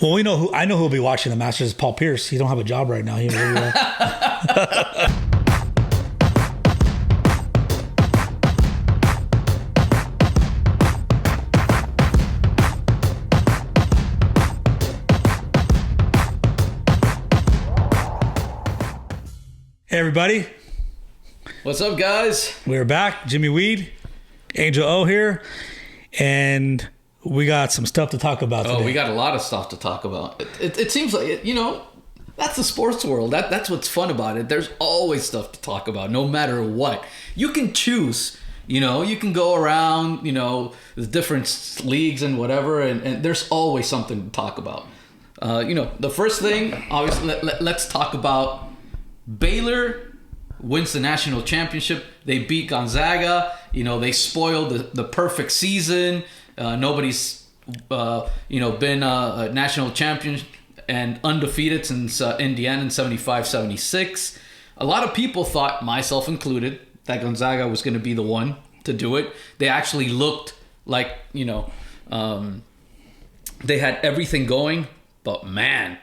Well, we know who. I know who will be watching the Masters. Paul Pierce. He don't have a job right now. He really, Hey everybody. What's up, guys? We're back. Jimmy Weed, Angel O here, and we got some stuff to talk about today. Oh, we got a lot of stuff to talk about. It seems like, that's the sports world. That's what's fun about it. There's always stuff to talk about, no matter what. You can choose, you can go around, the different leagues and whatever, and there's always something to talk about. The first thing, obviously, let's talk about Baylor wins the national championship. They beat Gonzaga. They spoiled the perfect season. Nobody's, been a national champion and undefeated since Indiana in 75-76. A lot of people thought, myself included, that Gonzaga was going to be the one to do it. They actually looked like, they had everything going. But man,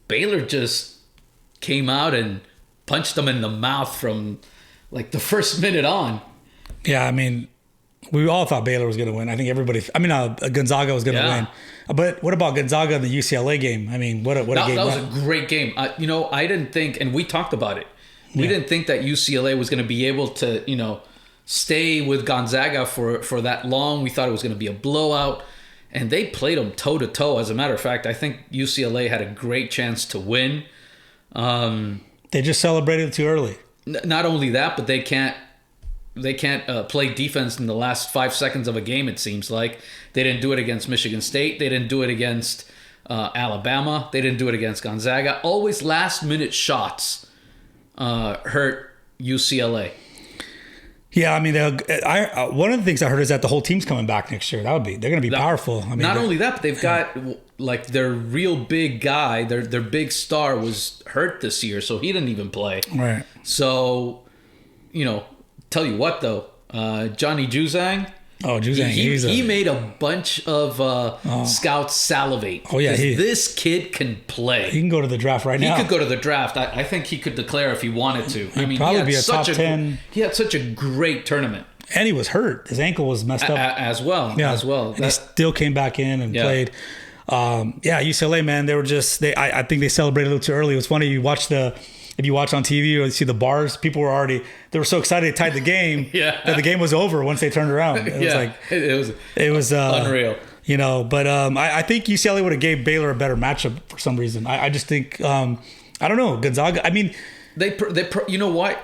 Baylor just came out and punched them in the mouth from like the first minute on. Yeah, I mean, we all thought Baylor was going to win. I think Gonzaga was going to win. But what about Gonzaga in the UCLA game? I mean, what a game. That was a great game. I didn't think, and we talked about it, we didn't think that UCLA was going to be able to, stay with Gonzaga for that long. We thought it was going to be a blowout. And they played them toe-to-toe. As a matter of fact, I think UCLA had a great chance to win. They just celebrated too early. Not only that, but they can't play defense in the last 5 seconds of a game, it seems like. They didn't do it against Michigan State. They didn't do it against Alabama. They didn't do it against Gonzaga. Always last-minute shots hurt UCLA. Yeah, I mean, one of the things I heard is that the whole team's coming back next year. They're going to be powerful. I mean, not only that, but they've got like their real big guy, their big star was hurt this year, so he didn't even play. Right. So, tell you what though, Johnny Juzang. Oh, Juzang. He made a bunch of scouts salivate. Oh yeah, this kid can play. He can go to the draft right now. He could go to the draft. I think he could declare if he wanted to. He'd probably be a top 10. He had such a great tournament. And he was hurt. His ankle was messed up as well. Yeah. As well. And he still came back in and played. UCLA, man, they were just. I think they celebrated a little too early. It was funny. If you watch on TV or you see the bars, people were so excited they tied the game that the game was over once they turned around. It was unreal. But I think UCLA would have gave Baylor a better matchup for some reason. I just think I don't know, Gonzaga. I mean, they what?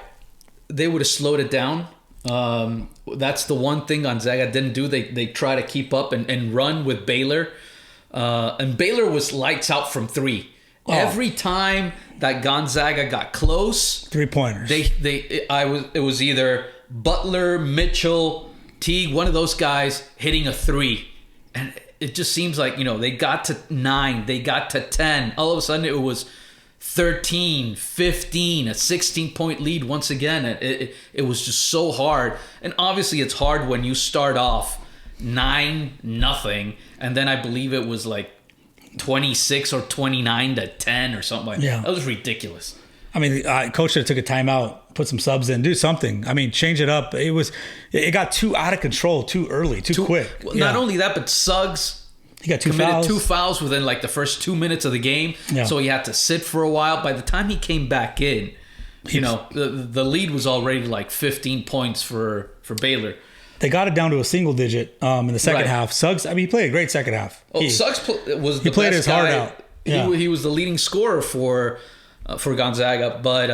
They would have slowed it down. That's the one thing Gonzaga didn't do. They try to keep up and run with Baylor, and Baylor was lights out from three. Oh. Every time that Gonzaga got close, 3-pointers. It was either Butler, Mitchell, Teague, one of those guys hitting a three, and it just seems like they got to 9, they got to 10. All of a sudden, it was 13, 15, a 16-point lead once again. It was just so hard, and obviously, it's hard when you start off 9-0, and then I believe it was like 26 or 29-10 or something like that. That was ridiculous. I mean, coach should have took a timeout, put some subs in, do something. I mean, change it up. It got too out of control, too early, too quick. Well, not only that, but Suggs committed two fouls within like the first 2 minutes of the game. Yeah. So he had to sit for a while. By the time he came back in, the lead was already like 15 points for Baylor. They got it down to a single digit in the second half. Suggs, he played a great second half. Suggs was the played best his heart guy. out. Yeah. He was the leading scorer for Gonzaga, but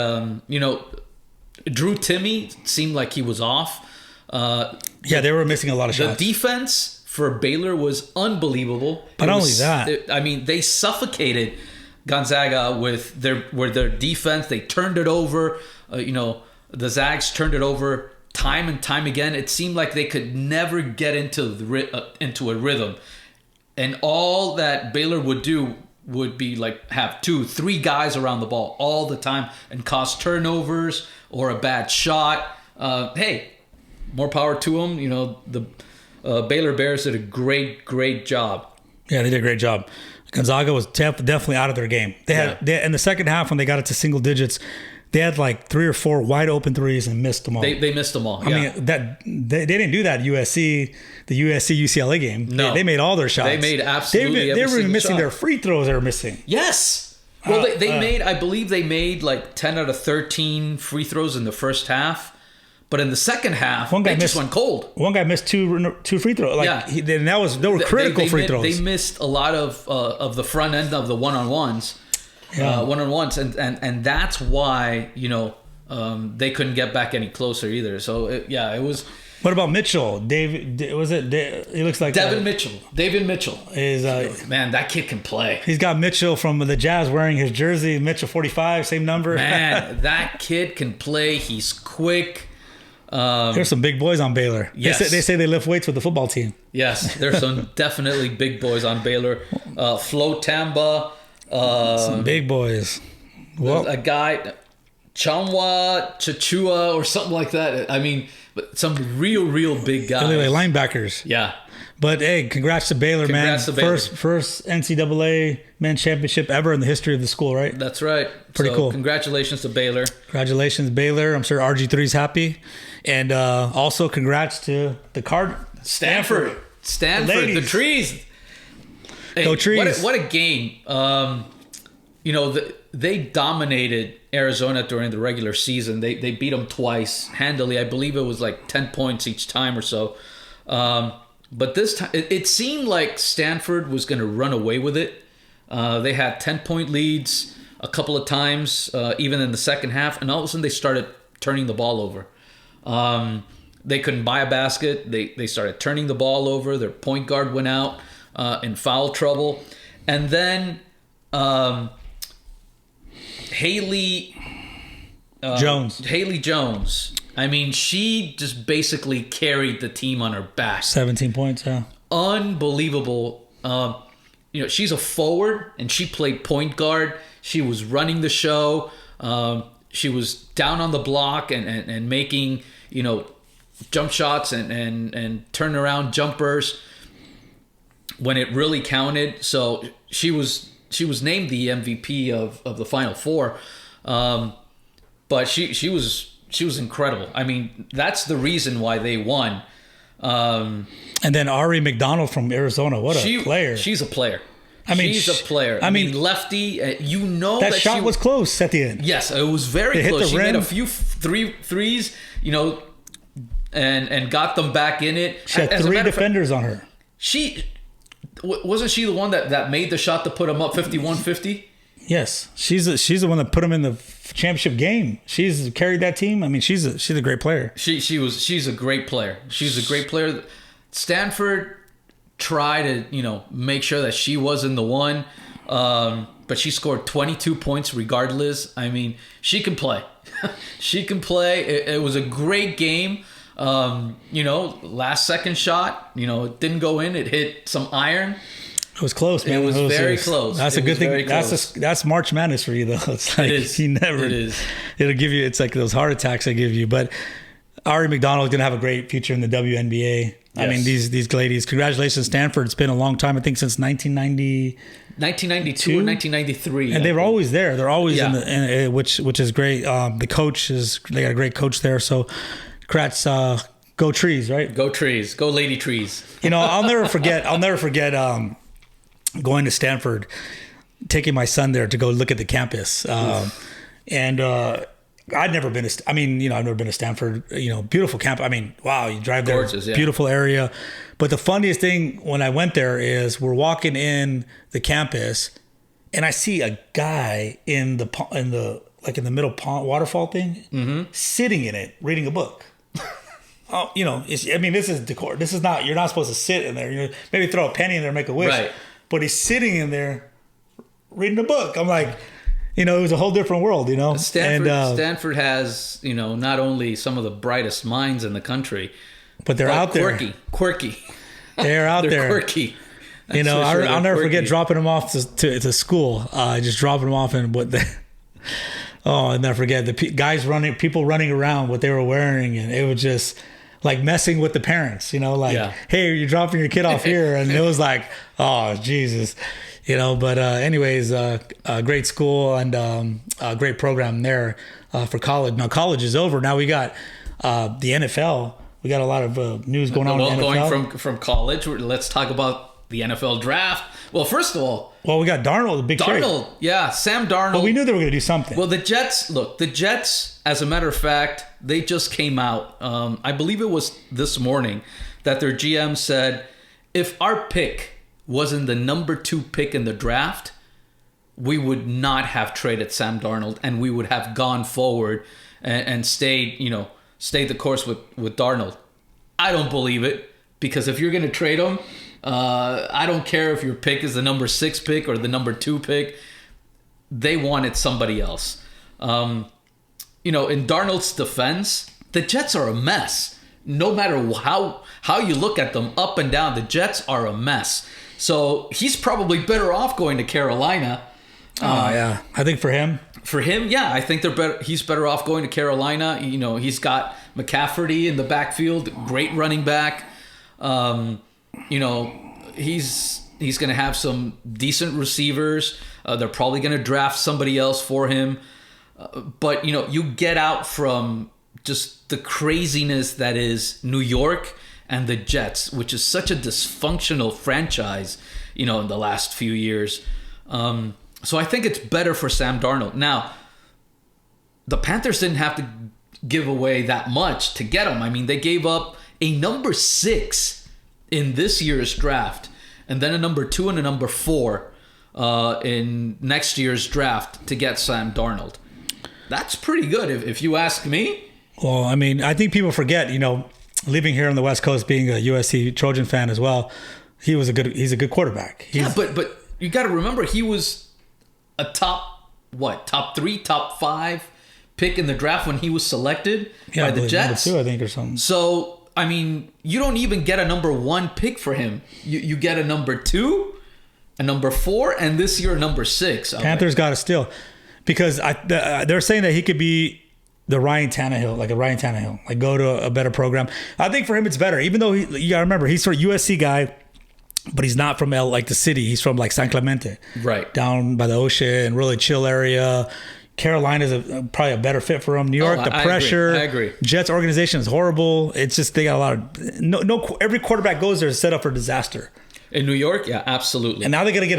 Drew Timme seemed like he was off. They were missing a lot of shots. The defense for Baylor was unbelievable. But not only that, they suffocated Gonzaga with their defense. They turned it over. The Zags turned it over time and time again. It seemed like they could never get into a rhythm, and all that Baylor would do would be like have 2-3 guys around the ball all the time and cause turnovers or a bad shot. Hey, more power to them. The Baylor Bears did a great job. Yeah, they did a great job. Gonzaga was definitely out of their game. They had in the second half when they got it to single digits, they had like 3 or 4 wide open threes and missed them all. They missed them all. I mean, they didn't do that at USC, the USC UCLA game. No, they made all their shots. They made absolutely. They were even missing shot. their free throws. They were missing. Yes. Well, they made. I believe they made like 10 out of 13 free throws in the first half. But in the second half, they just went cold. One guy missed two free throws. They were critical free throws. They missed a lot of the front end of the one-on-ones, and that's why they couldn't get back any closer either. So it was. What about Mitchell? David, was it? He looks like Mitchell. David Mitchell is man. That kid can play. He's got Mitchell from the Jazz wearing his jersey. Mitchell 45, same number. Man, that kid can play. He's quick. There's some big boys on Baylor. Yes. They say they lift weights with the football team. Yes, there's some definitely big boys on Baylor. Flo Tamba. Some big boys. Well, a guy, Chanwa Chachua or something like that. I mean, but some real big guys. They're like linebackers. Yeah. But hey, congrats to Baylor, man. First NCAA men's championship ever in the history of the school, right? That's right. Pretty cool. Congratulations to Baylor. Congratulations, Baylor. I'm sure RG3's happy. And also congrats to the Stanford, the Trees. Hey, Go Trees. What a game. They dominated Arizona during the regular season. They beat them twice handily. I believe it was like 10 points each time or so. But this time, it seemed like Stanford was going to run away with it. They had 10-point leads a couple of times, even in the second half, and all of a sudden they started turning the ball over. They couldn't buy a basket. They started turning the ball over. Their point guard went out in foul trouble. And then Haley Jones. I mean, she just basically carried the team on her back. 17 points, yeah. Unbelievable. She's a forward, and she played point guard. She was running the show. She was down on the block and making, jump shots and turnaround jumpers when it really counted. So she was named the MVP of the Final Four. But she was incredible. I mean, that's the reason why they won. And then Ari McDonald from Arizona. What a player. She's a player. She's a player. Lefty. That shot was close at the end. Yes, it was very close. She made a few threes, and got them back in it. She had 3 defenders on her. Wasn't she the one that made the shot to put them up 51-50? Yes, she's the one that put them in the championship game. She's carried that team. I mean, she's a great player. She's a great player. She's a great player. Stanford tried to make sure that she wasn't the one, but she scored 22 points regardless. I mean, she can play. She can play. It was a great game. Last second shot. It didn't go in. It hit some iron. It was close, man. It was very close. That's a good thing. That's March Madness for you, though. It's like it is. It is. It'll give you. It's like those heart attacks they give you. But Ari McDonald is gonna have a great future in the WNBA. Yes. I mean, these ladies. Congratulations, Stanford. It's been a long time. I think since 1992 or 1993. And they were always there. They're always in which is great. The coach they got a great coach there. So, congrats. Go Trees, right? Go Trees. Go Lady Trees. I'll never forget. Going to Stanford, taking my son there to go look at the campus. And I'd never been to, I've never been to Stanford, beautiful campus. I mean, wow, you drive there, gorgeous, beautiful area. But the funniest thing when I went there is we're walking in the campus and I see a guy in the middle pond waterfall thing, sitting in it, reading a book. This is decor. This is not, you're not supposed to sit in there. Maybe throw a penny in there and make a wish. Right. But he's sitting in there reading a book. I'm like, it was a whole different world, Stanford has, not only some of the brightest minds in the country, but they're out there. Quirky. They're out there. Quirky. I'll never forget dropping them off to school. Just dropping them off and I'll never forget the people running around what they were wearing, and it was just like messing with the parents, like, hey, you're dropping your kid off here. And it was like, oh, Jesus, but anyways, great school and a great program there for college. Now college is over. Now we got the NFL. We got a lot of news going on in the NFL. Going from college, let's talk about the NFL draft. Well, first of all, we got Darnold, the big trade. Sam Darnold. Well, we knew they were going to do something. Well, the Jets, as a matter of fact, they just came out. I believe it was this morning that their GM said, if our pick wasn't the number 2 pick in the draft, we would not have traded Sam Darnold, and we would have gone forward and stayed the course with Darnold. I don't believe it, because if you're going to trade him, I don't care if your pick is the number 6 pick or the number 2 pick. They wanted somebody else. In Darnold's defense, the Jets are a mess. No matter how you look at them, up and down, the Jets are a mess. So he's probably better off going to Carolina. I think for him, I think they're better. He's better off going to Carolina. He's got McCaffrey in the backfield, great running back. He's going to have some decent receivers. They're probably going to draft somebody else for him. But you get out from just the craziness that is New York and the Jets, which is such a dysfunctional franchise, in the last few years. So I think it's better for Sam Darnold. Now, the Panthers didn't have to give away that much to get him. I mean, they gave up a number 6 in this year's draft, and then a number 2 and a number 4 in next year's draft to get Sam Darnold. That's pretty good, if you ask me. Well, I mean, I think people forget, living here on the West Coast, being a USC Trojan fan as well, he's a good quarterback. But you got to remember, he was a top 3, top 5 pick in the draft when he was selected by the Jets. Number 2, I think, or something. So, I mean, you don't even get a number 1 pick for him. You get a number 2, a number 4, and this year a number 6. Panthers got to steal, because they're saying that he could be the Ryan Tannehill, like go to a better program. I think for him it's better, even though you got to remember he's sort of USC guy, but he's not from the city. He's from San Clemente, right down by the ocean, really chill area. Carolina's probably a better fit for him. New York, the pressure. I agree. Jets organization is horrible. It's just they got a lot of every quarterback goes there is set up for disaster. In New York, yeah, absolutely. And now they're looking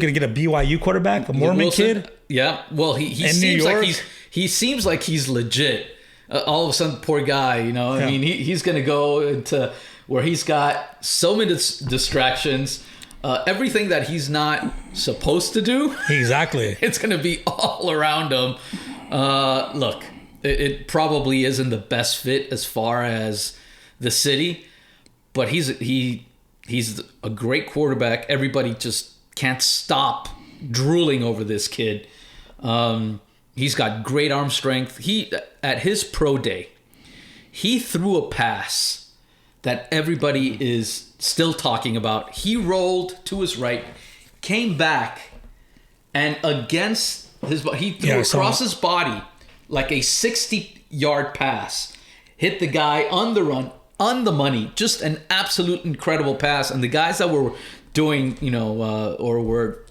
to get a BYU quarterback, a Mormon kid. Yeah, well, he seems like seems like he's legit. All of a sudden, poor guy, I mean, he's going to go into where he's got so many distractions, everything that he's not supposed to do. Exactly. It's going to be all around him. Look, it probably isn't the best fit as far as the city, but he's a great quarterback. Everybody just can't stop drooling over this kid. He's got great arm strength. At his pro day, he threw a pass that everybody is still talking about. He rolled to his right, came back, and against he threw across his body like a 60-yard pass. Hit the guy on the run, on the money. Just an absolute incredible pass. And the guys that were doing, or were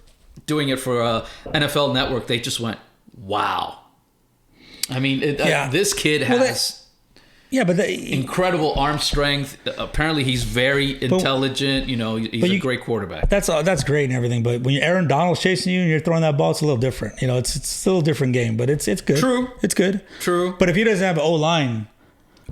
doing it for NFL Network, they just went, wow. I mean, this kid has incredible arm strength. Apparently, he's very intelligent. He's a great quarterback. That's great and everything. But when Aaron Donald's chasing you and you're throwing that ball, it's a little different. It's a little different game. But it's good. True. It's good. True. But if he doesn't have an O-line,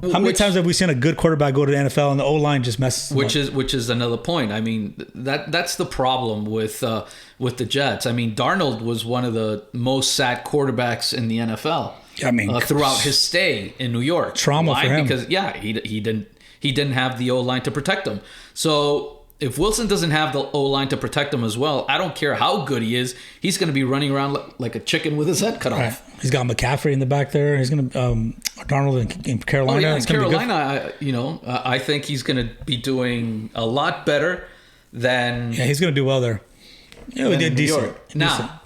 how many times have we seen a good quarterback go to the NFL and the O-line just messes him up? Which is another point. I mean, that's the problem with the Jets. I mean, Darnold was one of the most sacked quarterbacks in the NFL. I mean, throughout his stay in New York. Trauma for him. Because he didn't have the O-line to protect him. So if Wilson doesn't have the O-line to protect him as well, I don't care how good he is, he's going to be running around like a chicken with his head cut off. He's got McCaffrey in the back there. He's going to Darnold in Carolina. Oh, yeah, in Carolina, I think he's going to be doing a lot better than. Yeah, he's going to do well there. Yeah, he did decent. Now,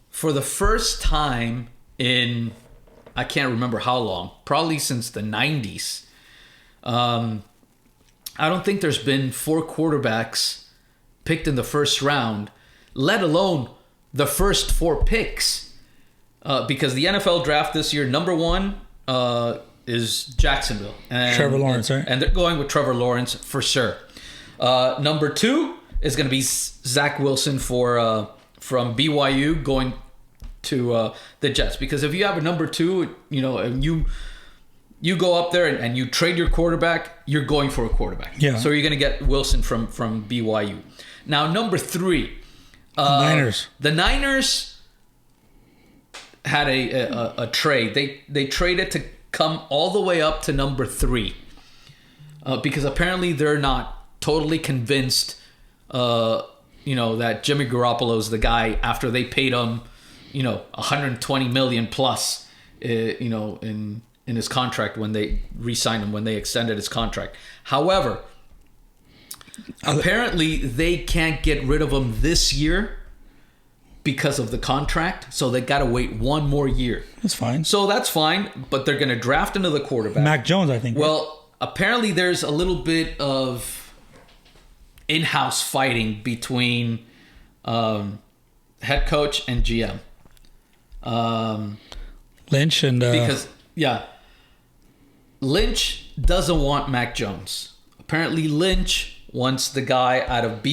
for the first time in, I can't remember how long, probably since the 90s, I don't think there's been 4 quarterbacks picked in the first round, let alone the first 4 picks. Because the NFL draft this year, number 1 is Jacksonville. And, Trevor Lawrence, right? And they're going with Trevor Lawrence for sure. Number 2 is going to be Zach Wilson from BYU going to the Jets. Because if you have a number 2, and you go up there and you trade your quarterback, you're going for a quarterback. Yeah. So you're going to get Wilson from BYU. Now, number 3. Niners. The Niners had a trade. They traded to come all the way up to number 3. Because apparently they're not totally convinced, that Jimmy Garoppolo's the guy after they paid him, $120 million plus, in his contract when they re-signed him, when they extended his contract. However, apparently they can't get rid of him this year because of the contract, so they got to wait 1 more year. That's fine. So that's fine, but they're going to draft another quarterback. Mac Jones, I think. Well, apparently there's a little bit of in-house fighting between head coach and GM. Lynch and... Lynch doesn't want Mac Jones. Apparently, Lynch wants the guy out of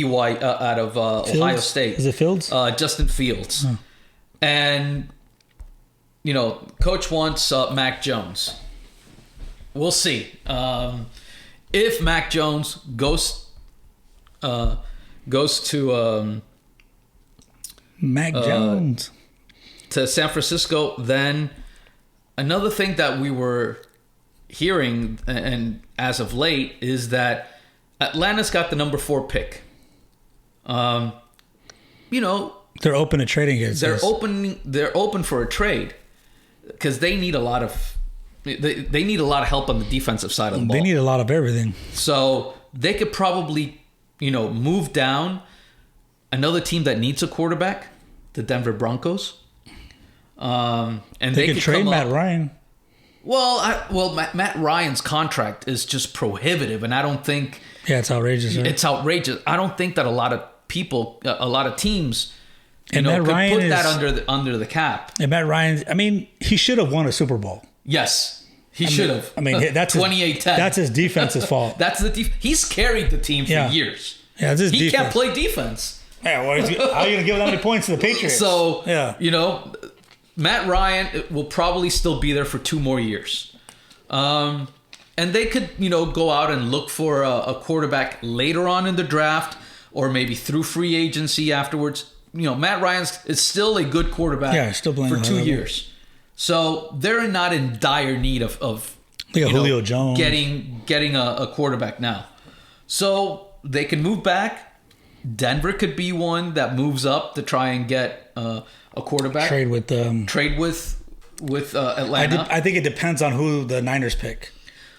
Ohio State. Is it Fields? Justin Fields. Huh. And, coach wants Mac Jones. We'll see. If Mac Jones goes to... Mac Jones. To San Francisco, then another thing that we were hearing, and as of late, is that Atlanta's got the number 4 pick. They're open to trading it. They're open for a trade because they need a lot of they need a lot of help on the defensive side of the ball. They need a lot of everything. So they could probably move down another team that needs a quarterback, the Denver Broncos. And they could trade Matt Ryan. Well, Matt Ryan's contract is just prohibitive, and I don't think... Yeah, it's outrageous. Right? It's outrageous. I don't think that a lot of people, a lot of teams, could put that under the cap. And Matt Ryan, he should have won a Super Bowl. Yes, he should have. That's 28-10. That's his defense's fault. He's carried the team for years. Yeah, it's his defense. He can't play defense. Yeah, how are you going to give that many points to the Patriots? So, Matt Ryan will probably still be there for 2 more years. And they could, go out and look for a quarterback later on in the draft or maybe through free agency afterwards. Matt Ryan is still a good quarterback still playing for 2 years. So they're not in dire need of Julio Jones getting a quarterback now. So they can move back. Denver could be one that moves up to try and get a quarterback. Trade with Atlanta. I think it depends on who the Niners pick.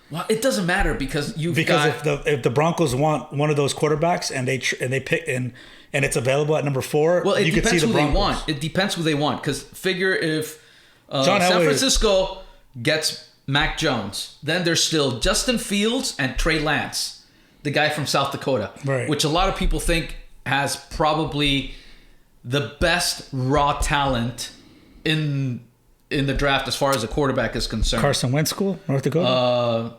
Well, it doesn't matter because if the Broncos want one of those quarterbacks and they pick and it's available at number 4, well, you could see the Broncos. They want. It depends who they want because figure if San Francisco gets Mac Jones, then there's still Justin Fields and Trey Lance, the guy from South Dakota, right, which a lot of people think has probably the best raw talent in the draft as far as a quarterback is concerned. Carson Wentz school, North Dakota?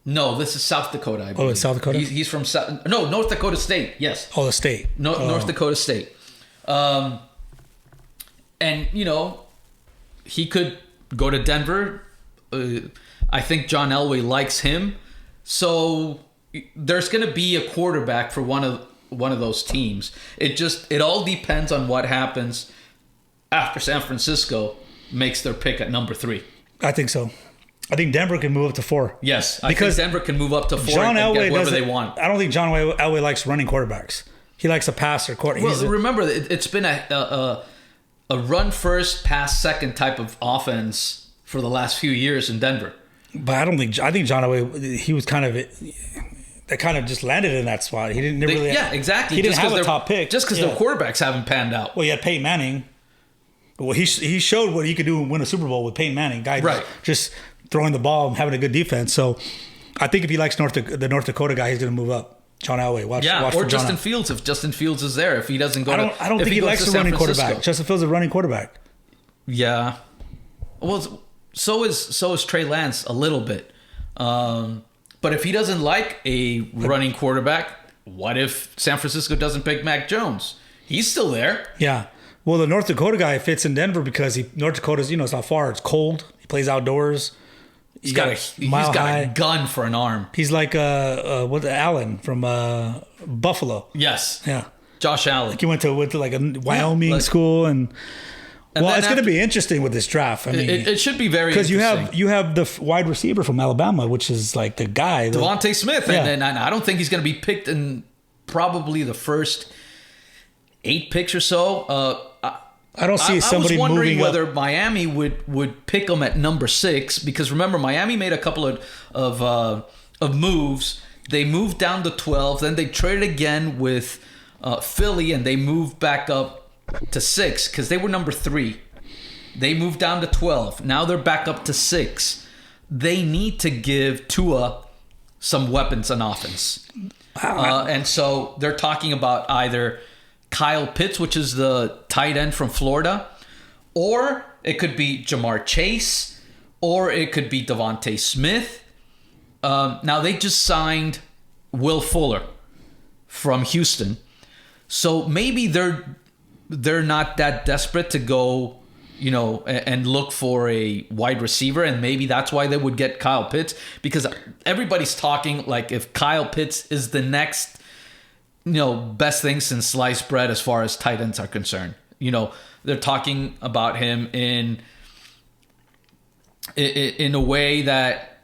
No, this is South Dakota, I believe. Oh, it's South Dakota? He's from North Dakota State, yes. Oh, the state. North Dakota State. And, he could go to Denver. I think John Elway likes him. So there's going to be a quarterback for one of those teams. It all depends on what happens after San Francisco makes their pick at number 3. I think so. I think Denver can move up to 4. Yes, because Denver can move up to 4 John and Elway get whoever they want. I don't think John Elway likes running quarterbacks. He likes a passer. Well, remember, it's been a run first, pass second type of offense for the last few years in Denver. But I think John Elway, he was that kind of just landed in that spot. He didn't really. Yeah, exactly. He didn't have a top pick. Just because their quarterbacks haven't panned out. Well, you had Peyton Manning. Well, he showed what he could do and win a Super Bowl with Peyton Manning. Just throwing the ball and having a good defense. So I think if he likes the North Dakota guy, he's going to move up. John Elway. Watch or Justin Fields. If Justin Fields is there, if he doesn't go, I don't think he likes a running quarterback. Justin Fields is a running quarterback. Yeah. Well, so is Trey Lance a little bit. But if he doesn't like a running quarterback, what if San Francisco doesn't pick Mac Jones? He's still there. Yeah. Well, the North Dakota guy fits in Denver because North Dakota's, it's not far. It's cold. He plays outdoors. He's got a gun for an arm. He's like Allen from Buffalo. Yes. Yeah. Josh Allen. Like he went to like a Wyoming school and well, it's going to be interesting with this draft. I mean, it should be very interesting. Because you have the wide receiver from Alabama, which is like the guy. Devontae Smith. Yeah. And I don't think he's going to be picked in probably the first 8 picks or so. I don't see somebody moving up. I was wondering whether Miami would pick him at number 6 because remember Miami made a couple of moves. They moved down to 12, then they traded again with Philly, and they moved back up to 6 because they were number 3. They moved down to 12. Now they're back up to 6. They need to give Tua some weapons on offense, and so they're talking about either Kyle Pitts, which is the tight end from Florida, or it could be Jamar Chase, or it could be Devontae Smith. Now, they just signed Will Fuller from Houston, so maybe they're not that desperate to go, and look for a wide receiver, and maybe that's why they would get Kyle Pitts, because everybody's talking like if Kyle Pitts is the next best thing since sliced bread as far as tight ends are concerned. They're talking about him in a way that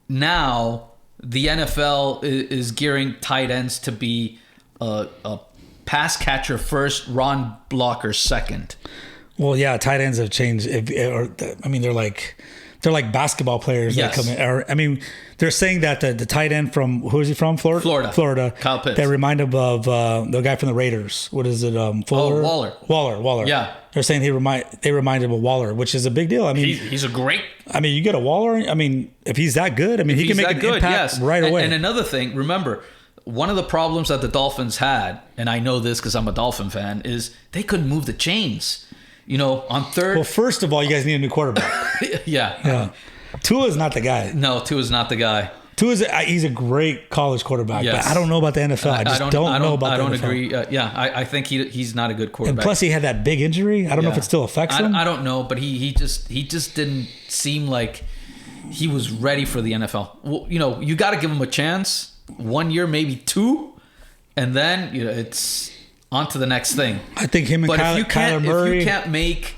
now the NFL is gearing tight ends to be a pass catcher first, run blocker second. Well, yeah, tight ends have changed. They're like basketball players that come in. They're saying that the tight end from, who is he from? Florida. Kyle Pitts. They remind him of the guy from the Raiders. What is it? Fuller? Waller. Yeah. They're saying they remind him of Waller, which is a big deal. He's a great. You get a Waller. If he's that good, he can make an impact right away. And another thing, remember, one of the problems that the Dolphins had, and I know this because I'm a Dolphin fan, is they couldn't move the chains. On third. Well, first of all, you guys need a new quarterback. Yeah. Tua's not the guy. No, Tua's not the guy. He's a great college quarterback, but I don't know about the NFL. I don't know about the NFL. I don't agree. I think he's not a good quarterback. And plus, he had that big injury. I don't know if it still affects him. I don't know, but he just didn't seem like he was ready for the NFL. Well, you got to give him a chance. 1 year, maybe 2, and then it's on to the next thing. I think him and Kyler Murray. If you can't make,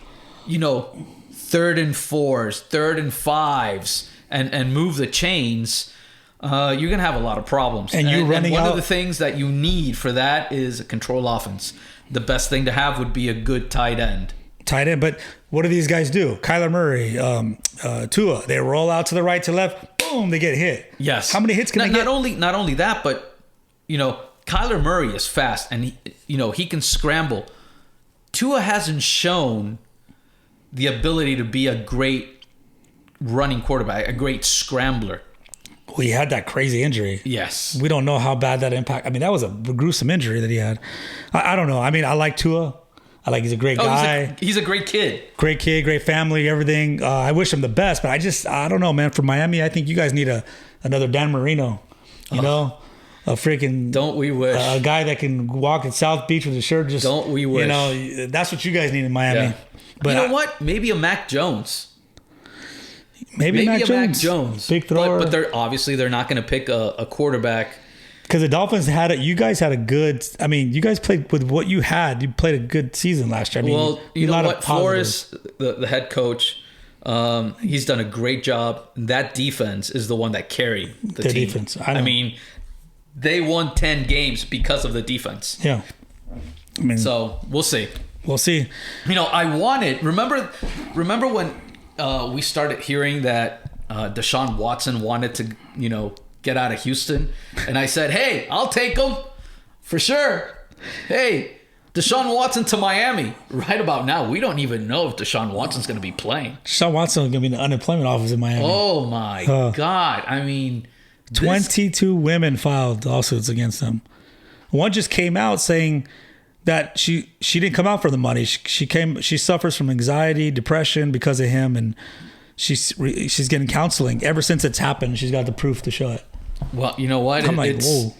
3rd and 4s, 3rd and 5s, and move the chains, you're gonna have a lot of problems. And one of the things that you need for that is a control offense. The best thing to have would be a good tight end. But what do these guys do? Kyler Murray, Tua, they roll out to the right, to left, boom, they get hit. Yes. How many hits can they get? Not only that, but Kyler Murray is fast and he can scramble. Tua hasn't shown the ability to be a great running quarterback, a great scrambler. Well, he had that crazy injury. Yes. We don't know how bad that impact. That was a gruesome injury that he had. I don't know. I like Tua. He's a great guy. He's a great kid. Great kid, great family, everything. I wish him the best, but I don't know, man. For Miami, I think you guys need another Dan Marino. A freaking. Don't we wish. A guy that can walk in South Beach with his shirt just. Don't we wish. That's what you guys need in Miami. Yeah. But you know what? Maybe a Mac Jones. Maybe Mac Jones. Big thrower. But they're not going to pick a quarterback. Because the Dolphins you guys had a good. You guys played with what you had. You played a good season last year. You know what? Flores, the head coach, he's done a great job. That defense is the one that carried the team. Defense. They won 10 games because of the defense. Yeah. So we'll see. We'll see. I wanted. Remember when we started hearing that Deshaun Watson wanted to, get out of Houston, and I said, "Hey, I'll take him for sure." Hey, Deshaun Watson to Miami. Right about now, we don't even know if Deshaun Watson's going to be playing. Deshaun Watson is going to be in the unemployment office in Miami. Oh my God! 22 women filed lawsuits against him. One just came out saying that she didn't come out for the money. She suffers from anxiety, depression because of him, and she's getting counseling. Ever since it's happened, she's got the proof to show it. Well, you know what? I'm like, whoa.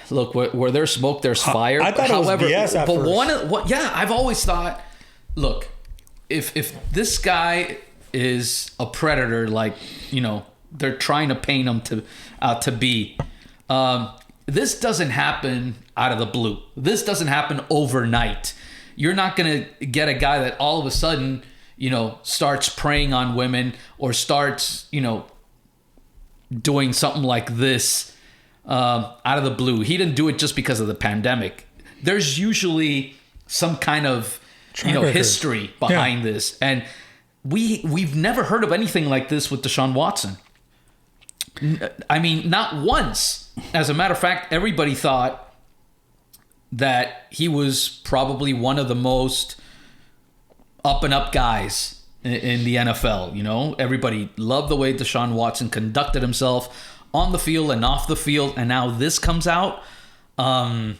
Look, where there's smoke, there's fire. I thought However, it was BS at first. I've always thought, look, if this guy is a predator, like, you know, they're trying to paint him to be, this doesn't happen out of the blue. This doesn't happen overnight. You're not going to get a guy that all of a sudden, you know, starts preying on women or starts, you know, doing something like this out of the blue. He didn't do it just because of the pandemic. There's usually some kind of, you know, history behind this. And we've never heard of anything like this with Deshaun Watson. I mean, not once. As a matter of fact, everybody thought that he was probably one of the most up and up guys in the NFL. You know, everybody loved the way Deshaun Watson conducted himself on the field and off the field. And now this comes out. I'm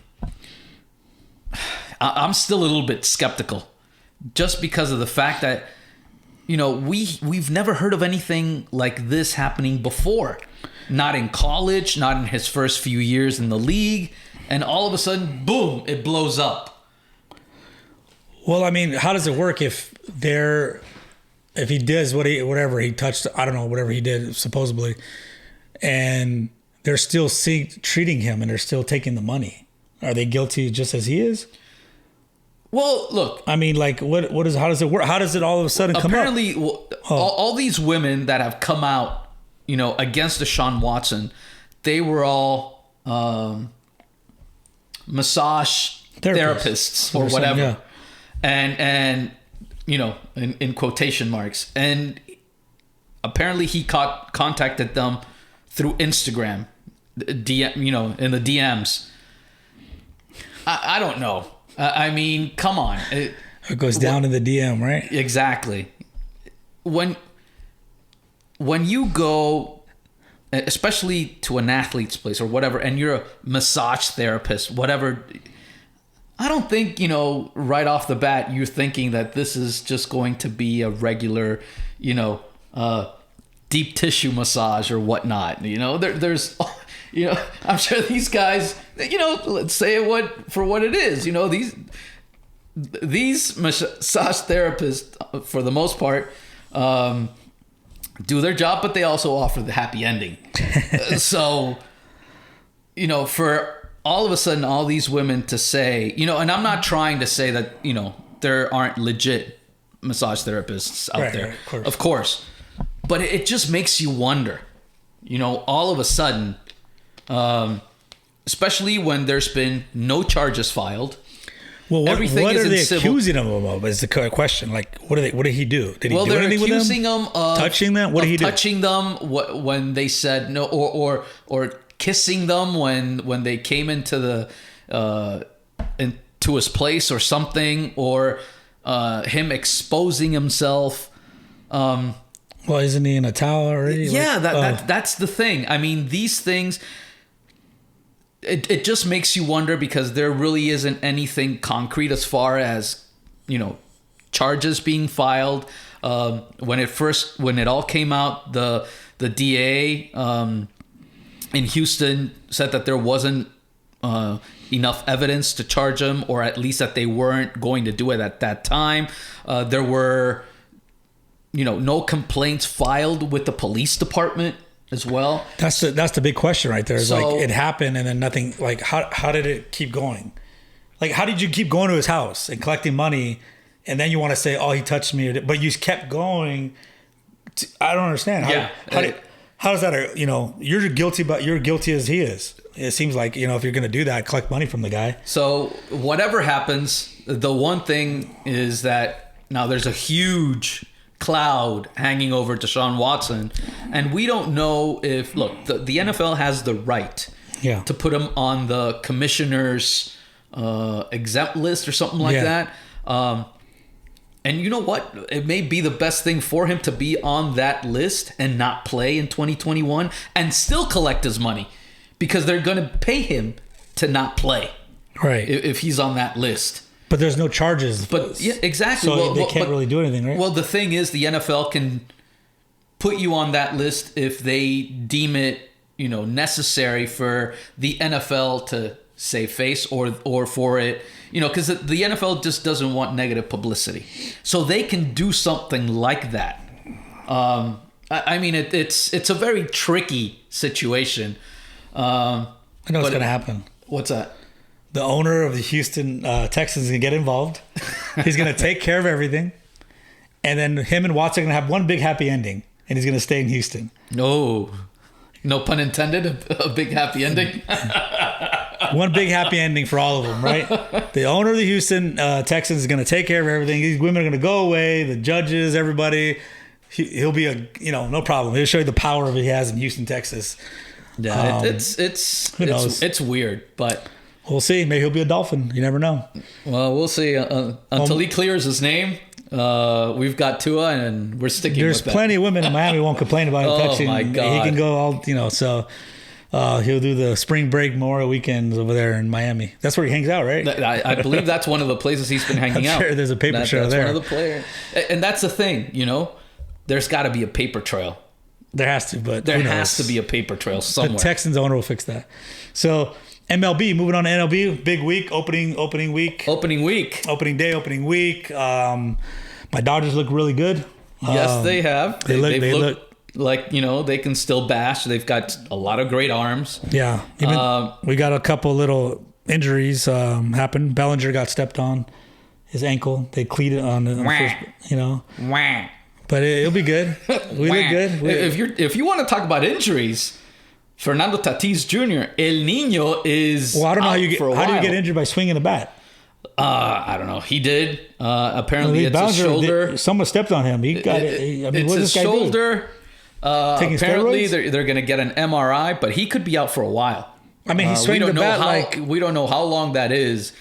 still a little bit skeptical just because of the fact that, you know, we've never heard of anything like this happening before. Not in college, not in his first few years in the league. And all of a sudden, boom, it blows up. Well, I mean, how does it work if he does whatever he touched, I don't know, whatever he did supposedly, and they're still treating him and they're still taking the money? Are they guilty just as he is? Well, look. I mean, like, how does it work? How does it all of a sudden come up? Apparently, all these women that have come out, you know, against Deshaun Watson, they were all massage therapists or whatever. Yeah. And you know, in quotation marks. And apparently he contacted them through Instagram, DM, you know, in the DMs. I don't know. I mean, come on. It goes down in the DM, right? Exactly. When you go, especially to an athlete's place or whatever, and you're a massage therapist, whatever, I don't think, you know, right off the bat, you're thinking that this is just going to be a regular, you know, deep tissue massage or whatnot. You know, there's, you know, I'm sure these guys, you know, let's say it for what it is. You know, these massage therapists, for the most part, do their job, but they also offer the happy ending. So, you know, for all of a sudden, all these women to say, you know, and I'm not trying to say that, you know, there aren't legit massage therapists out there. Right, of course. But it just makes you wonder, you know, all of a sudden, especially when there's been no charges filed. Well, what are they accusing him of? Is the question. Like, what did he do? Did he do anything with them? Well, they're accusing him of touching them. What did he do? Touching them when they said no, or kissing them when they came into into his place or something, or him exposing himself. Well, isn't he in a towel already? Yeah, that's the thing. I mean, these things. It just makes you wonder because there really isn't anything concrete as far as, you know, charges being filed. When it all came out, the DA in Houston said that there wasn't enough evidence to charge him, or at least that they weren't going to do it at that time. There were, you know, no complaints filed with the police department as well. That's the big question right there. It's like it happened and then nothing. Like how did it keep going? Like how did you keep going to his house and collecting money, and then you want to say, oh, he touched me, but you kept going? I don't understand. How does that? You know, you're guilty, but you're guilty as he is. It seems like, you know, if you're going to do that, collect money from the guy. So whatever happens, the one thing is that now there's a huge cloud hanging over Deshaun Watson, and we don't know if the NFL has the right to put him on the commissioner's exempt list or something like that. And you know what? It may be the best thing for him to be on that list and not play in 2021 and still collect his money, because they're going to pay him to not play. Right. If he's on that list. But there's no charges. But yeah, exactly. So they can't really do anything, right? Well, the thing is, the NFL can put you on that list if they deem it, necessary for the NFL to save face or for it, because the NFL just doesn't want negative publicity. So they can do something like that. I mean, it's a very tricky situation. I know what's going to happen. What's that? The owner of the Houston Texans is going to get involved. He's going to take care of everything. And then him and Watson are going to have one big happy ending. And he's going to stay in Houston. No pun intended, a big happy ending. One big happy ending for all of them, right? The owner of the Houston Texans is going to take care of everything. These women are going to go away. The judges, everybody. He'll be no problem. He'll show you the power he has in Houston, Texas. Yeah, it's weird, but we'll see. Maybe he'll be a Dolphin. You never know. Well, we'll see. Until he clears his name, we've got Tua, and we're sticking with that. There's plenty of women in Miami who won't complain about him touching. My God. He can go all, so he'll do the spring break Memorial weekends over there in Miami. That's where he hangs out, right? I believe that's one of the places he's been hanging out. Sure, there's a paper trail that's there. One of the players. And that's the thing, there's got to be a paper trail. There has to, but there has to be a paper trail somewhere. The Texans owner will fix that. So MLB, moving on to MLB, big week, opening week. Opening day, opening week. My Dodgers look really good. Yes, they have. They look like, they can still bash. They've got a lot of great arms. Yeah. We got a couple little injuries happen. Bellinger got stepped on his ankle. They cleated on the first, But it'll be good. We look good. If you want to talk about injuries, Fernando Tatis Jr., El Niño is I don't know how do you get injured by swinging the bat? I don't know. He did. Apparently, it's his shoulder. Someone stepped on him. He got it. It's his shoulder. Apparently, steroids? they're going to get an MRI, but he could be out for a while. I mean, he swung the bat we don't know how long that is.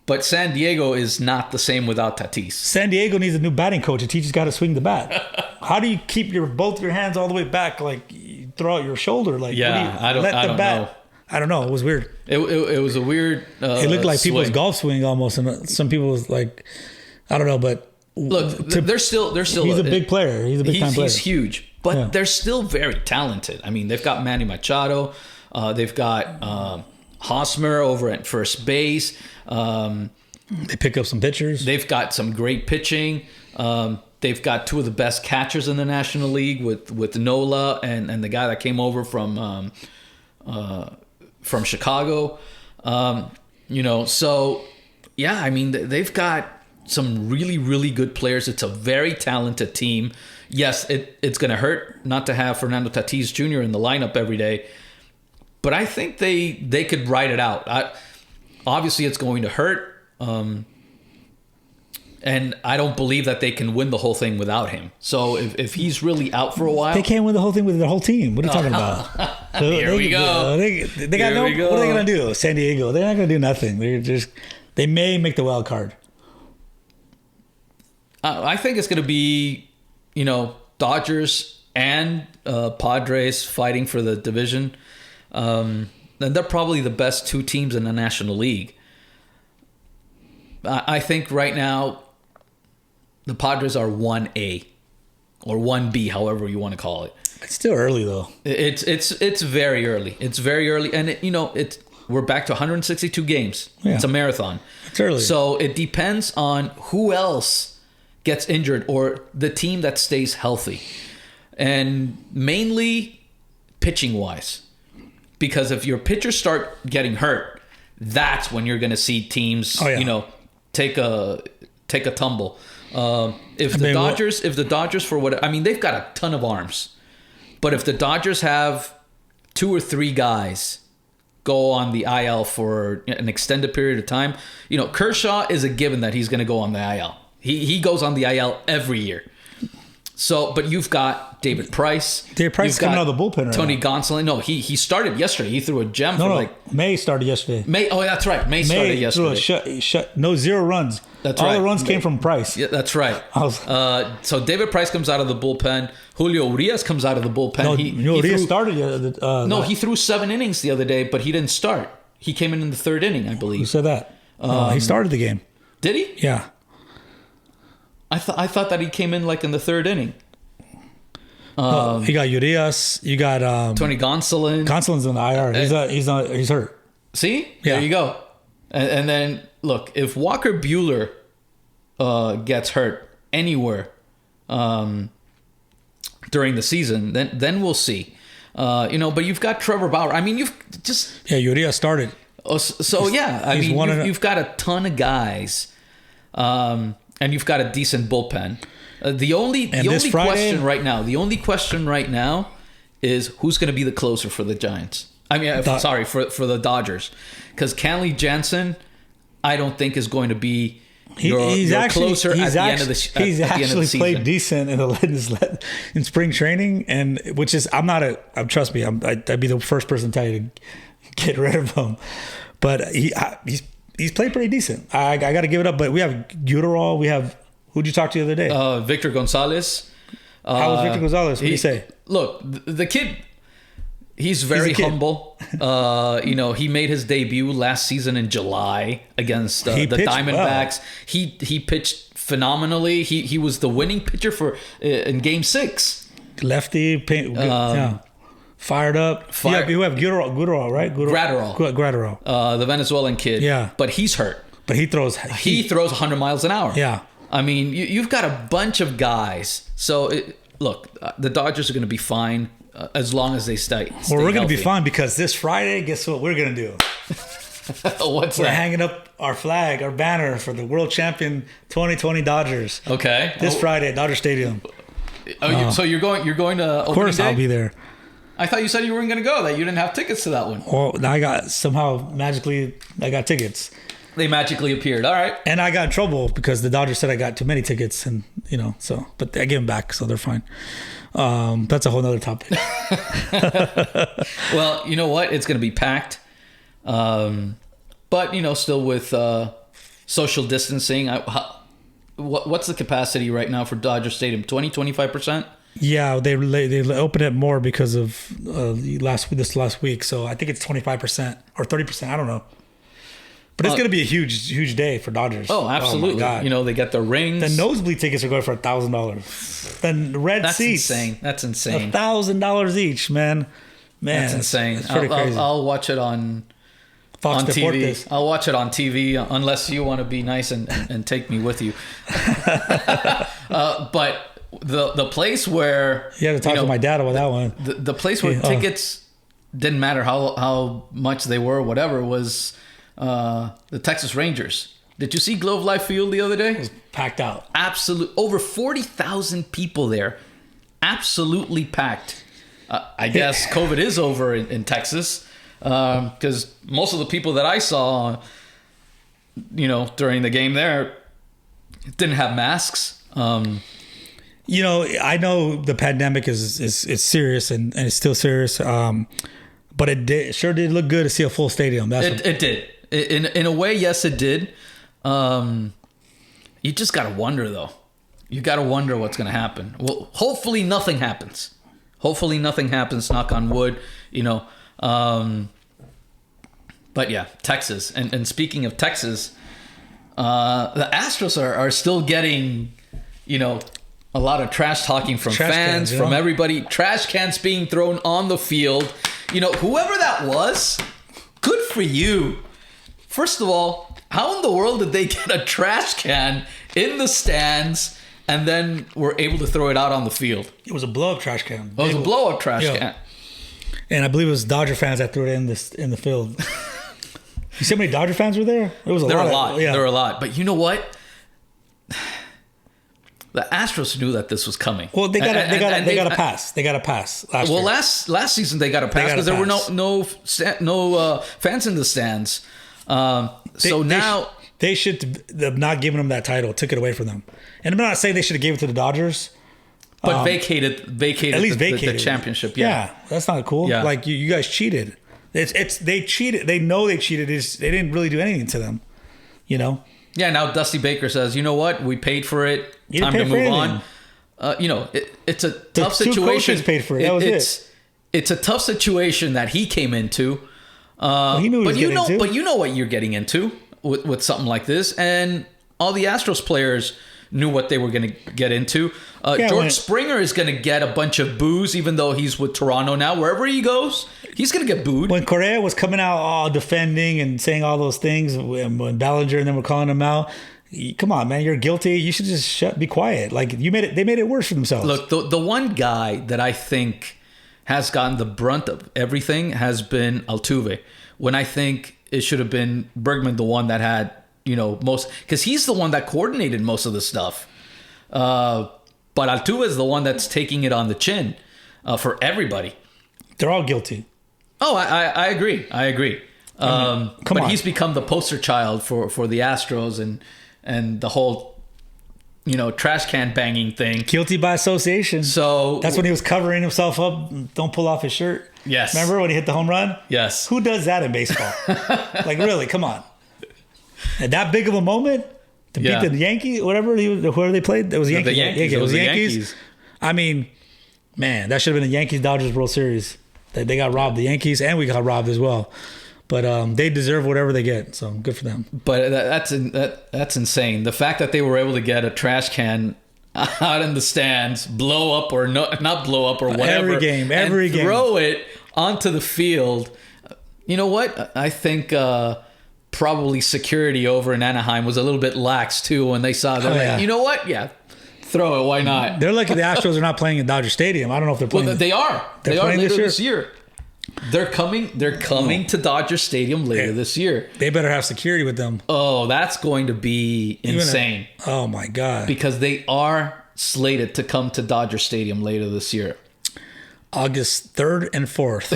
But San Diego is not the same without Tatis. San Diego needs a new batting coach to teach us how to swing the bat. How do you keep both your hands all the way back, like you throw out your shoulder? Like I don't know. I don't know. It was weird. It was a weird. It looked like swing. people's golf swing almost, and some people was like, I don't know, but look, they're still. He's a big player. He's a big time player. He's huge, but they're still very talented. I mean, they've got Manny Machado. They've got Hosmer over at first base. They pick up some pitchers. They've got some great pitching. They've got two of the best catchers in the National League with Nola and the guy that came over from Chicago. So yeah, I mean, they've got some really, really good players. It's a very talented team. Yes, it's going to hurt not to have Fernando Tatis Jr. in the lineup every day, but I think they could ride it out. Obviously, it's going to hurt. And I don't believe that they can win the whole thing without him. So if he's really out for a while, they can't win the whole thing with their whole team. What are you talking about? Here we go. They got no. What are they gonna do? San Diego. They're not gonna do nothing. They may make the wild card. I think it's gonna be, Dodgers and Padres fighting for the division. And they're probably the best two teams in the National League. I think right now the Padres are 1A or 1B, however you want to call it. It's still early though. It's very early. It's very early, and we're back to 162 games. Yeah. It's a marathon. It's early, so it depends on who else gets injured or the team that stays healthy, and mainly pitching wise, because if your pitchers start getting hurt, that's when you're going to see teams, take a tumble. If the Dodgers for what, I mean, they've got a ton of arms, but if the Dodgers have 2 or 3 guys go on the IL for an extended period of time, Kershaw is a given that he's going to go on the IL. He goes on the IL every year. But you've got David Price. David Price is coming out of the bullpen right Tony now. Gonsolin. No, he started yesterday. He threw a gem May started yesterday. That's right. May started yesterday. Threw 0 runs. That's All right. the runs came from Price. Yeah, that's right. So David Price comes out of the bullpen. Julio Urias comes out of the bullpen. Urias started. He threw 7 innings the other day, but he didn't start. He came in the 3rd inning, I believe. Who said that? He started the game. Did he? Yeah. I thought that he came in like in the 3rd inning. You got Urias. You got Tony Gonsolin. Gonsolin's on the IR. He's hurt. See? Yeah. There you go. And then look, if Walker Buehler gets hurt anywhere during the season, then we'll see. But you've got Trevor Bauer. I mean, you've just Urias started. You've got a ton of guys, and you've got a decent bullpen. The only question right now is who's going to be the closer for the Giants. I mean, for the Dodgers, because Kenley Jansen, I don't think is going to be your closer at the end of the season. He's actually played decent in spring training, and trust me, I'd be the first person to tell you to get rid of him. But he's played pretty decent. I got to give it up. But we have Guterol. We have, who'd you talk to the other day? Victor Gonzalez. How was Victor Gonzalez? What do you say? Look, the kid, he's very humble. He made his debut last season in July against the Diamondbacks. Well. He pitched phenomenally. He was the winning pitcher in Game 6. Lefty, fired up. You have Guterol, right? Gratterall. The Venezuelan kid. Yeah. But he's hurt. But he throws 100 miles an hour. Yeah. I mean, you've got a bunch of guys. So, the Dodgers are going to be fine as long as they stay we're going to healthy. be fine because this Friday, guess what we're going to do? What's that? We're hanging up our flag, our banner for the world champion 2020 Dodgers. Okay. This Friday at Dodger Stadium. So you're going to opening day? Of course I'll be there. I thought you said you weren't going to go, that you didn't have tickets to that one. Well, magically I got tickets. They magically appeared. All right. And I got in trouble because the Dodgers said I got too many tickets, and but I gave them back, so they're fine. That's a whole nother topic. Well, you know what? It's going to be packed. But, still with social distancing. What's the capacity right now for Dodger Stadium? 20-25%? Yeah, they opened it more because of this last week. So I think it's 25% or 30%. I don't know. But it's going to be a huge day for Dodgers. Oh, absolutely. Oh, my God. They get the rings. The nosebleed tickets are going for $1,000. The red seats. That's insane. $1,000 each, man. That's insane. It's pretty crazy. I'll watch it on Fox TV. Deportes. I'll watch it on TV unless you want to be nice and take me with you. But the place where you had to talk to my dad about that one. The place where tickets didn't matter how much they were, whatever, was the Texas Rangers. Did you see Globe Life Field the other day? It was packed out. Over 40,000 people there. Absolutely packed. I guess COVID is over in Texas because most of the people that I saw, during the game there didn't have masks. I know the pandemic is serious and it's still serious. But it sure did look good to see a full stadium. It did. In a way, yes, it did. You just got to wonder, though. You got to wonder what's going to happen. Well, hopefully nothing happens. Knock on wood, But yeah, Texas. And speaking of Texas, the Astros are still getting, a lot of trash talking from fans, from everybody. Trash cans being thrown on the field. Whoever that was, good for you. First of all, how in the world did they get a trash can in the stands and then were able to throw it out on the field? It was a blow-up trash can. Oh, it was a blow-up trash can. And I believe it was Dodger fans that threw it in the field. You see how many Dodger fans were there? There was a lot. There were a lot. But you know what? The Astros knew that this was coming. Well, they got a pass. They got a pass last year. Last season they got a pass because there were no fans in the stands. They should have not given them that title. Took it away from them. And I'm not saying they should have gave it to the Dodgers, But vacated at least the championship. Yeah, that's not cool. Yeah. Like you guys cheated. They cheated. They know they cheated. They didn't really do anything to them. You know. Yeah. Now Dusty Baker says, you know what? We paid for it. Time to move on. It's a tough situation. 2 coaches paid for it. That was it. It's a tough situation that he came into. He knew what he was getting into. But you know what you're getting into with something like this, and all the Astros players knew what they were going to get into. George Springer is going to get a bunch of boos, even though he's with Toronto now. Wherever he goes, he's going to get booed. When Correa was coming out all defending and saying all those things, when Ballinger and them were calling him out, come on, man, you're guilty. You should just be quiet. Like they made it worse for themselves. Look, the one guy that I think has gotten the brunt of everything has been Altuve. When I think it should have been Bergman, the one that had most, because he's the one that coordinated most of the stuff. But Altuve is the one that's taking it on the chin for everybody. They're all guilty. Oh, I agree. But he's become the poster child for the Astros and the whole trash can banging thing. Guilty by association. So that's when he was covering himself up. Don't pull off his shirt. Yes. Remember when he hit the home run? Yes. Who does that in baseball? Like, really? Come on. And that big of a moment to beat the Yankees, whoever they played, it was Yankees. The Yankees. It was the Yankees. I mean, man, that should have been the Yankees-Dodgers World Series. They got robbed, the Yankees, and we got robbed as well. But they deserve whatever they get, so good for them. But that's insane. The fact that they were able to get a trash can out in the stands, blow up or not blow up or whatever, every game, throw it onto the field. You know what? I think probably security over in Anaheim was a little bit lax too when they saw that. You know what? Yeah, throw it. Why not? They're lucky the Astros are not playing in Dodger Stadium. I don't know if they're playing. Well, they are. They are later this year. They're coming to Dodger Stadium later this year. They better have security with them. Oh, that's going to be insane. Oh my God. Because they are slated to come to Dodger Stadium later this year. August 3rd and 4th.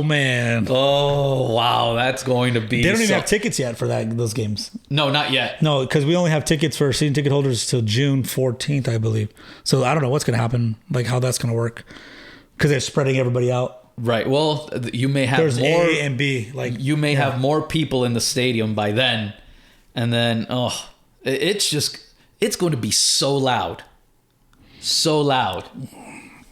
Man. Oh, wow. That's going to be... They don't even have tickets yet for those games. No, not yet. No, because we only have tickets for season ticket holders till June 14th, I believe. So I don't know what's going to happen, like how that's going to work. Because they're spreading everybody out. Right. Well, you may have There's more... A and B. Like you may have more people in the stadium by then. And then, it's going to be so loud. So loud.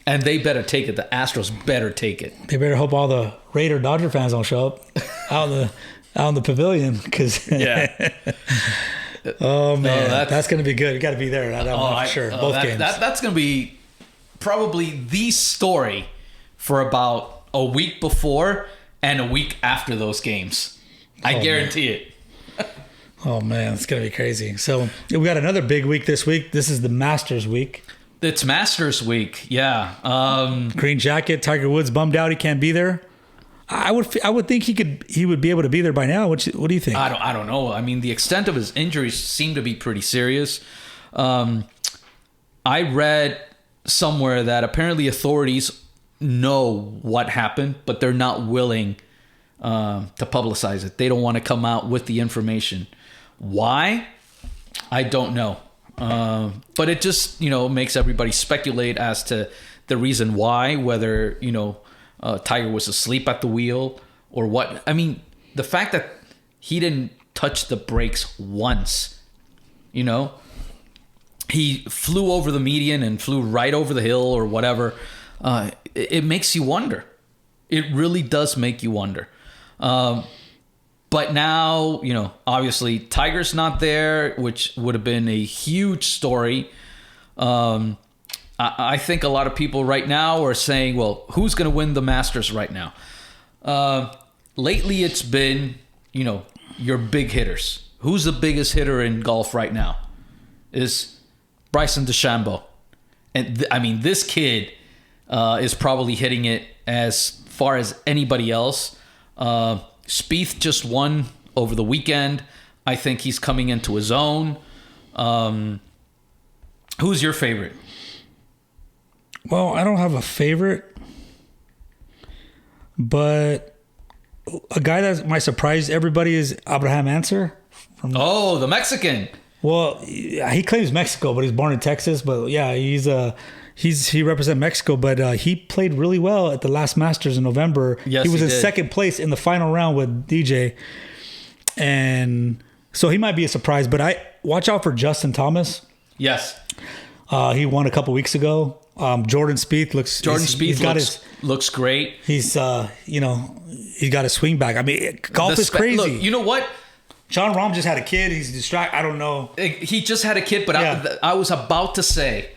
And they better take it. The Astros better take it. They better hope all the Raider Dodger fans don't show up out in the pavilion. Because oh man, that's going to be good. You got to be there. I'm sure. Both games. That's going to be probably the story for about a week before and a week after those games. I guarantee it. Oh man, it's going to be crazy. So we got another big week this week. This is the Masters week. It's Masters week, yeah. Green jacket. Tiger Woods bummed out he can't be there. I would think he would be able to be there by now. What do you think? I don't know. I mean, the extent of his injuries seem to be pretty serious. I read somewhere that apparently authorities know what happened, but they're not willing to publicize it. They don't want to come out with the information. Why? I don't know. But it just, makes everybody speculate as to the reason why, whether, Tiger was asleep at the wheel or what. I mean, the fact that he didn't touch the brakes once, he flew over the median and flew right over the hill or whatever. It makes you wonder. It really does make you wonder. But now, obviously Tiger's not there, which would have been a huge story. I think a lot of people right now are saying, well, who's going to win the Masters right now? Lately, it's been, your big hitters. Who's the biggest hitter in golf right now? Is Bryson DeChambeau. And this kid is probably hitting it as far as anybody else. Spieth just won over the weekend. I think he's coming into his own. Who's your favorite? Well, I don't have a favorite, but a guy that might surprise everybody is Abraham Answer. The Mexican. Well, he claims Mexico, but he's born in Texas. But yeah, he represents Mexico. But he played really well at the last Masters in November. Yes, he was in did. second place in the final round with DJ, and so he might be a surprise. But I watch out for Justin Thomas. Yes. He won a couple weeks ago. Jordan Spieth looks great. He's he's got a swing back. I mean, golf is crazy. Look, you know what? John Rahm just had a kid. He's distracted. I don't know. He just had a kid, but yeah. I was about to say,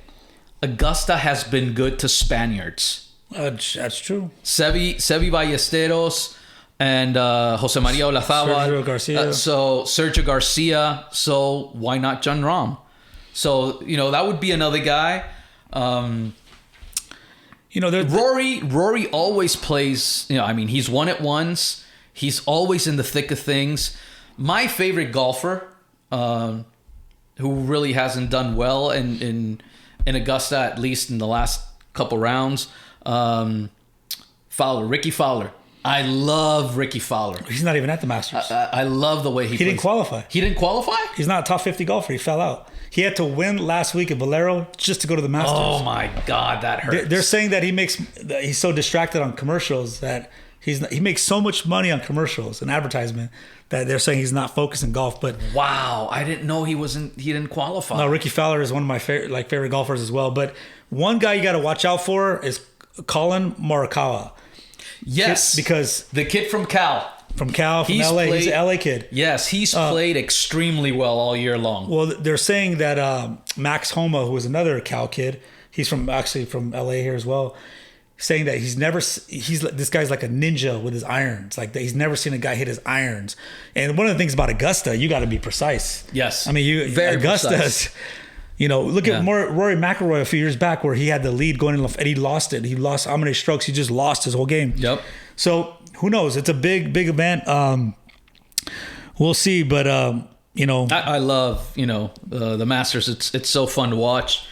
Augusta has been good to Spaniards. That's true. Sevi Ballesteros and Jose Maria Olazabal. Sergio Garcia. Sergio Garcia. So why not John Rahm? So, that would be another guy. Rory always plays, he's won it once. He's always in the thick of things. My favorite golfer, who really hasn't done well in Augusta, at least in the last couple rounds, Ricky Fowler. I love Ricky Fowler. He's not even at the Masters. I love the way he plays. Didn't qualify. He didn't qualify? He's not a top 50 golfer. He fell out. He had to win last week at Valero just to go to the Masters. Oh my God, that hurts. They're saying that he's so distracted on commercials that he makes so much money on commercials and advertisement that they're saying he's not focused in golf. But wow, I didn't know he didn't qualify. No, Ricky Fowler is one of my favorite golfers as well. But one guy you got to watch out for is Colin Morikawa. Yes, because the kid from Cal. From LA. He's an LA kid. Yes, he's played extremely well all year long. Well, they're saying that Max Homa, who is another Cal kid, he's from LA here as well, saying that this guy's like a ninja with his irons. Like he's never seen a guy hit his irons. And one of the things about Augusta, you got to be precise. Yes. I mean, Augusta's, look at Rory McIlroy a few years back where he had the lead going in and he lost it. He lost how many strokes? He just lost his whole game. Yep. So who knows? It's a big event. We'll see, but I love the Masters. It's so fun to watch,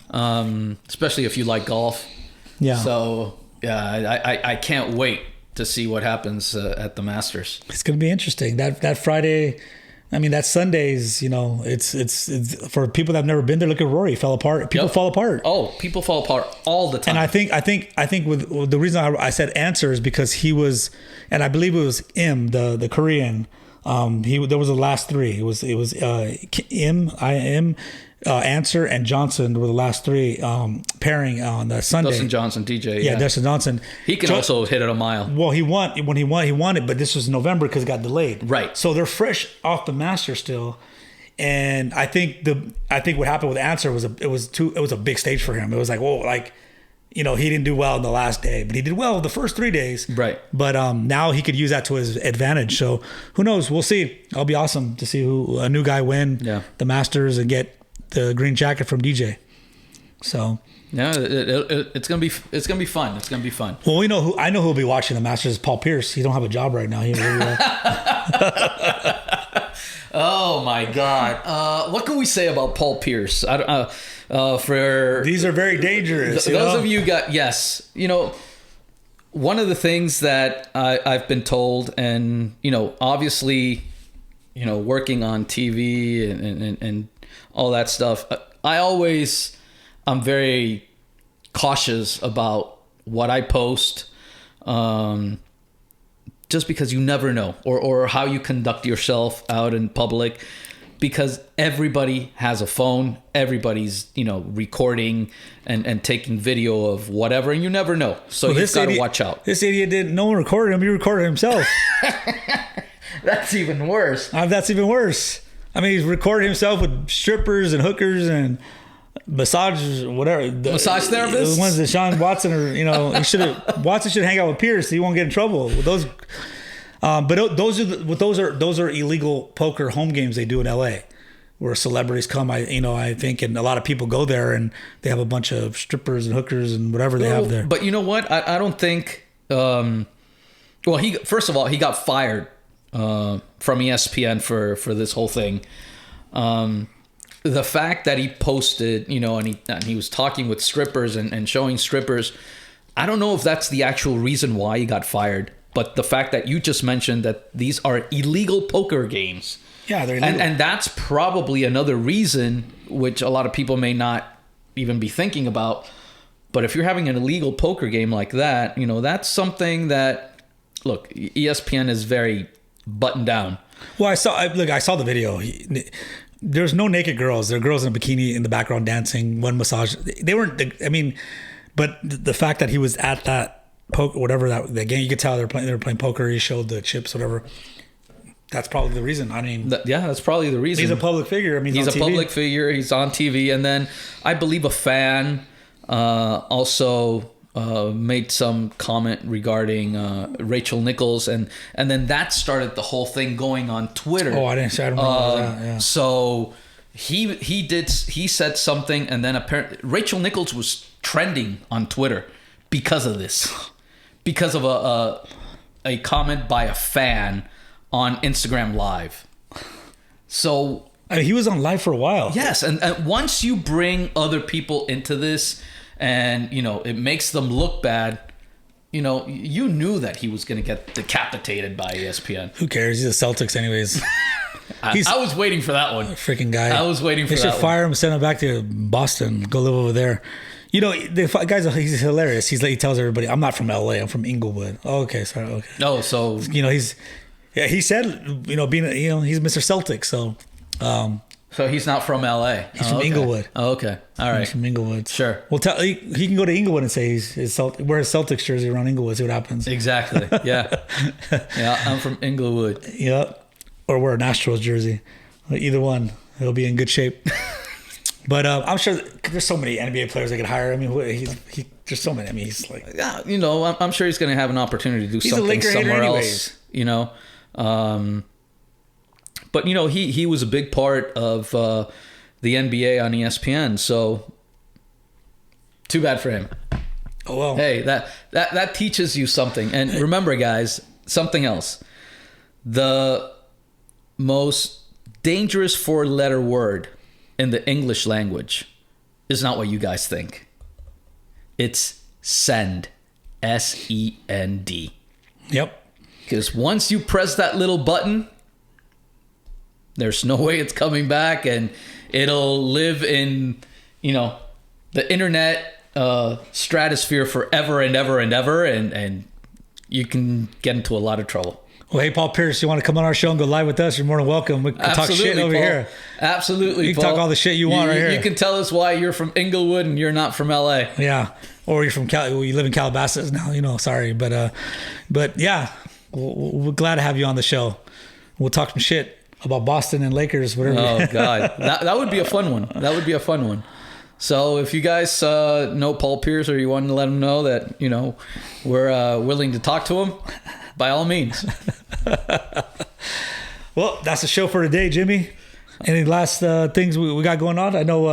especially if you like golf. Yeah. So yeah, I can't wait to see what happens at the Masters. It's going to be interesting. That Friday. I mean, that Sundays, it's for people that have never been there. Look at Rory, fell apart. People fall apart. Oh, people fall apart all the time. And I think with the reason I said answer is because he was, and I believe it was Im, the Korean. There was the last three. It was Im, Answer and Johnson were the last three pairing on the Sunday. Dustin Johnson, DJ. Yeah, Dustin Johnson. He can also hit it a mile. Well, he won it, but this was November because it got delayed. Right. So they're fresh off the Masters still, and I think what happened with Answer was it was a big stage for him. It was like, whoa, he didn't do well in the last day, but he did well the first 3 days. Right. But now he could use that to his advantage. So who knows? We'll see. It'll be awesome to see a new guy win the Masters and get the green jacket from DJ. So yeah, it's gonna be fun. It's gonna be fun. Well, I know who'll be watching the Masters. Paul Pierce. He don't have a job right now. Oh my God! What can we say about Paul Pierce? These are very dangerous. Those of you one of the things that I've been told, and obviously, working on TV and all that stuff, I'm very cautious about what I post, just because you never know, or how you conduct yourself out in public, because everybody has a phone, everybody's recording and taking video of whatever, and you never know, so you've got to watch out. This idiot didn't. No one recorded him. He recorded himself. That's even worse. That's even worse. I mean, he's recorded himself with strippers and hookers and massage therapists. The ones that Deshaun Watson Watson should hang out with Pierce. He won't get in trouble with those. But those are illegal poker home games they do in LA, where celebrities come. I think, and a lot of people go there, and they have a bunch of strippers and hookers and whatever they have there. But you know what? I don't think. He got fired from ESPN for this whole thing. The fact that he posted, and he was talking with strippers and showing strippers, I don't know if that's the actual reason why he got fired. But the fact that you just mentioned that these are illegal poker games. Yeah, they're illegal. And that's probably another reason, which a lot of people may not even be thinking about. But if you're having an illegal poker game like that, you know, that's something that, look, ESPN is very buttoned down. Well, I saw the video. There's no naked girls. There are girls in a bikini in the background dancing, one massage. They weren't, I mean, but the fact that he was at that poker, whatever that game, you could tell they were playing poker. He showed the chips, whatever. That's probably the reason. I mean, that's probably the reason. He's a public figure. I mean, he's a public figure. He's on TV, and then I believe a fan also made some comment regarding Rachel Nichols, and then that started the whole thing going on Twitter. Oh, I don't remember that. Yeah. So he said something, and then apparently Rachel Nichols was trending on Twitter because of this, because of a comment by a fan on Instagram Live. So I mean, he was on live for a while. Yes, and once you bring other people into this, and you know it makes them look bad, you know, you knew that he was going to get decapitated by ESPN. Who cares? He's the Celtics anyways. I was waiting for that one. Freaking guy. I was waiting for that one. They should fire him, send him back to Boston, go live over there. You know, the guy's he's hilarious. He tells everybody, "I'm not from LA. I'm from Inglewood." Oh, okay, sorry. Okay. Oh, so you know he said, you know, he's Mr. Celtic, so. So he's not from LA. He's from Inglewood. Oh, okay. All right. He's from Inglewood. Sure. Well, he can go to Inglewood and say wear a Celtics jersey around Inglewood. See what happens. Exactly. Yeah. Yeah. I'm from Inglewood. Yeah. Or wear an Astros jersey. Either one, he'll be in good shape. But I'm sure there's so many NBA players they could hire. I mean, there's so many. I mean, he's like, yeah, you know, I'm sure he's going to have an opportunity to do something somewhere else. You know. But you know, he was a big part of the NBA on ESPN, so too bad for him. Oh well. Hey, that teaches you something. And remember, guys, something else. The most dangerous 4-letter word in the English language is not what you guys think. It's send. S-E-N-D. Yep. Because once you press that little button, there's no way it's coming back, and it'll live in, you know, the internet stratosphere forever and ever and ever, and you can get into a lot of trouble. Well, hey, Paul Pierce, you want to come on our show and go live with us? You're more than welcome. We can talk shit over here. Absolutely, you can talk all the shit you want right here. You can tell us why you're from Inglewood and you're not from LA. Yeah, or you're from you live in Calabasas now. You know, sorry, but yeah, we're glad to have you on the show. We'll talk some shit about Boston and Lakers, whatever. Oh God, that would be a fun one. That would be a fun one. So if you guys know Paul Pierce, or you want to let him know that, you know, we're willing to talk to him, by all means. Well, that's the show for today, Jimmy. Any last things we got going on? I know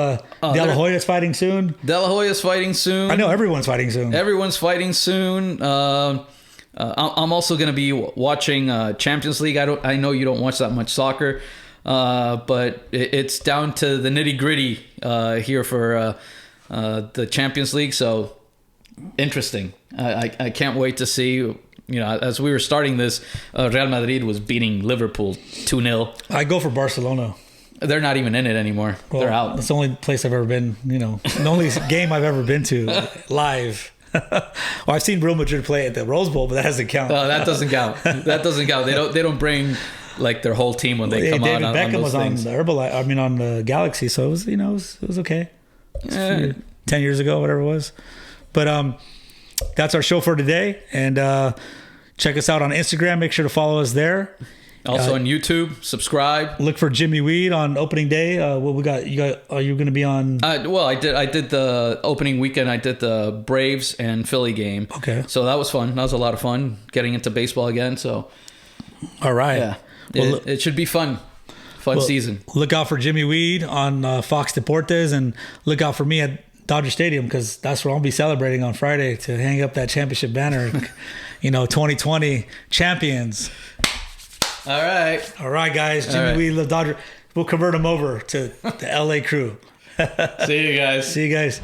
De La Hoya's fighting soon. De La Hoya's fighting soon. I know everyone's fighting soon. Everyone's fighting soon. I'm also going to be watching Champions League. I know you don't watch that much soccer, but it's down to the nitty gritty here for the Champions League. So interesting. I can't wait to see. You know, as we were starting this, Real Madrid was beating Liverpool 2-0. I go for Barcelona. They're not even in it anymore. Well, they're out. It's the only place I've ever been. You know, the only game I've ever been to live. Well, I've seen Real Madrid play at the Rose Bowl, but that doesn't count. That doesn't count. That doesn't count. They don't bring like their whole team when they come David out. Beckham on was things. on the Herbalife. I mean, on the Galaxy, so it was, you know, it was okay. 10 years ago, whatever it was. But that's our show for today, and check us out on Instagram. Make sure to follow us there. Also on YouTube, subscribe. Look for Jimmy Weed on opening day. What we got? Are you going to be on? Well, I did the opening weekend. I did the Braves and Philly game. Okay. So that was fun. That was a lot of fun getting into baseball again. So. All right. Yeah. Well, it should be fun. Fun season. Look out for Jimmy Weed on Fox Deportes, and look out for me at Dodger Stadium, because that's where I'll be celebrating on Friday to hang up that championship banner. 2020 champions. All right, guys. Jimmy Weed, the Dodger. We'll convert them over to the LA crew. See you guys.